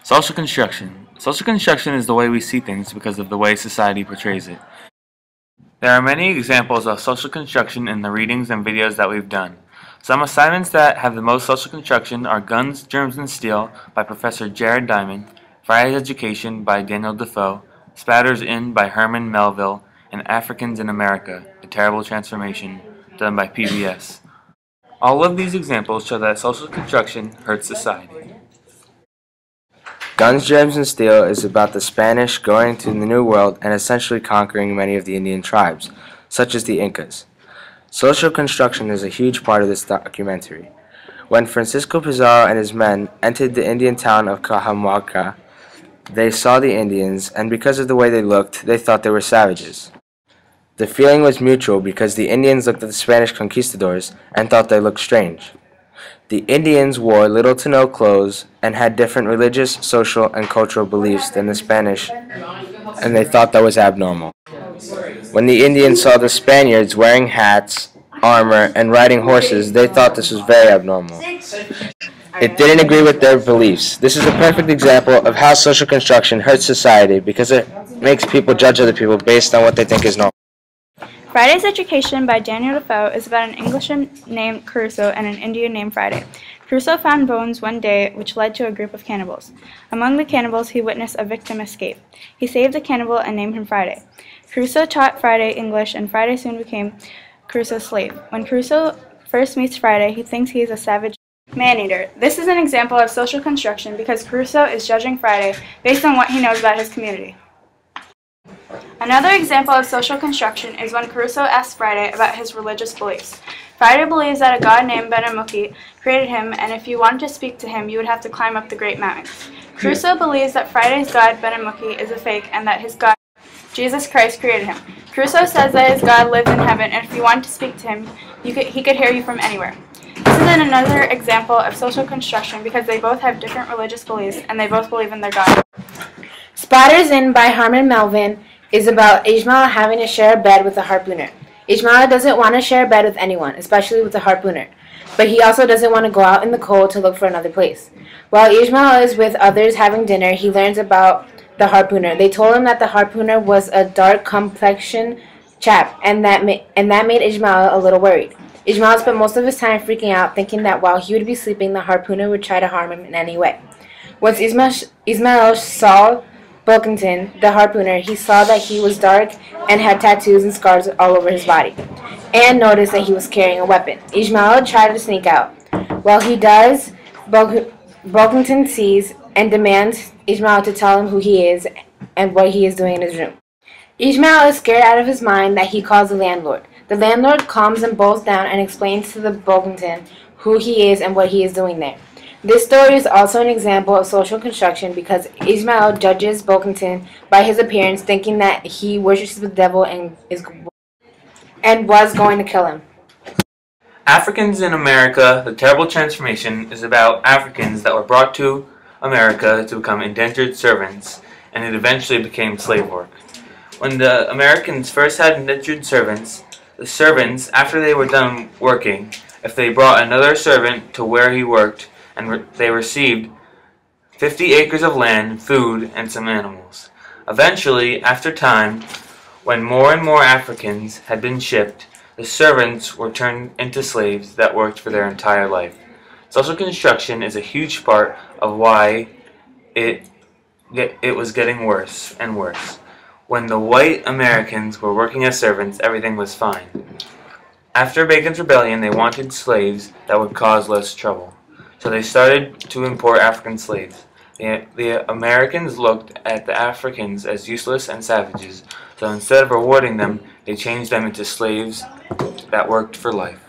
Social construction. Social construction is the way we see things because of the way society portrays it. There are many examples of social construction in the readings and videos that we've done. Some assignments that have the most social construction are Guns, Germs, and Steel by Professor Jared Diamond, Friday's Education by Daniel Defoe, Spatters In by Herman Melville, and Africans in America, A Terrible Transformation, done by PBS. All of these examples show that social construction hurts society. Guns, Germs, and Steel is about the Spanish going to the New World and essentially conquering many of the Indian tribes, such as the Incas. Social construction is a huge part of this documentary. When Francisco Pizarro and his men entered the Indian town of Cajamarca, they saw the Indians, and because of the way they looked, they thought they were savages. The feeling was mutual because the Indians looked at the Spanish conquistadors and thought they looked strange. The Indians wore little to no clothes and had different religious, social, and cultural beliefs than the Spanish, and they thought that was abnormal. When the Indians saw the Spaniards wearing hats, armor, and riding horses, they thought this was very abnormal. It didn't agree with their beliefs. This is a perfect example of how social construction hurts society because it makes people judge other people based on what they think is normal. Friday's Education by Daniel Defoe is about an Englishman named Crusoe and an Indian named Friday. Crusoe found bones one day which led to a group of cannibals. Among the cannibals, he witnessed a victim escape. He saved the cannibal and named him Friday. Crusoe taught Friday English, and Friday soon became Crusoe's slave. When Crusoe first meets Friday, he thinks he is a savage man-eater. This is an example of social construction because Crusoe is judging Friday based on what he knows about his community. Another example of social construction is when Crusoe asks Friday about his religious beliefs. Friday believes that a god named Benamuki created him, and if you wanted to speak to him, you would have to climb up the Great Mountain. Crusoe believes that Friday's god Benamuki is a fake and that his god, Jesus Christ, created him. Crusoe says that his God lives in heaven, and if you wanted to speak to him, he could hear you from anywhere. This is another example of social construction because they both have different religious beliefs and they both believe in their God. Spatters In by Herman Melville is about Ismail having to share a bed with a harpooner. Ismail doesn't want to share a bed with anyone, especially with a harpooner, but he also doesn't want to go out in the cold to look for another place. While Ismail is with others having dinner, he learns about the harpooner. They told him that the harpooner was a dark-complexioned chap, and that made Ismail a little worried. Ismail spent most of his time freaking out, thinking that while he would be sleeping, the harpooner would try to harm him in any way. Once Ismail saw Bulkington, the harpooner, he saw that he was dark and had tattoos and scars all over his body, and noticed that he was carrying a weapon. Ismail tried to sneak out. While he does, Bulkington sees and demands Ismail to tell him who he is and what he is doing in his room. Ismail is scared out of his mind that he calls the landlord. The landlord calms them both down and explains to the Bulkington who he is and what he is doing there. This story is also an example of social construction because Ismail judges Bulkington by his appearance, thinking that he worships the devil and was going to kill him. Africans in America, The Terrible Transformation is about Africans that were brought to America to become indentured servants, and it eventually became slave work. When the Americans first had indentured servants, the servants, after they were done working, if they brought another servant to where he worked, and they received 50 acres of land, food, and some animals. Eventually, after time, when more and more Africans had been shipped, the servants were turned into slaves that worked for their entire life. Social construction is a huge part of why it was getting worse and worse. When the white Americans were working as servants, everything was fine. After Bacon's Rebellion, they wanted slaves that would cause less trouble. So they started to import African slaves. The Americans looked at the Africans as useless and savages, so instead of rewarding them, they changed them into slaves that worked for life.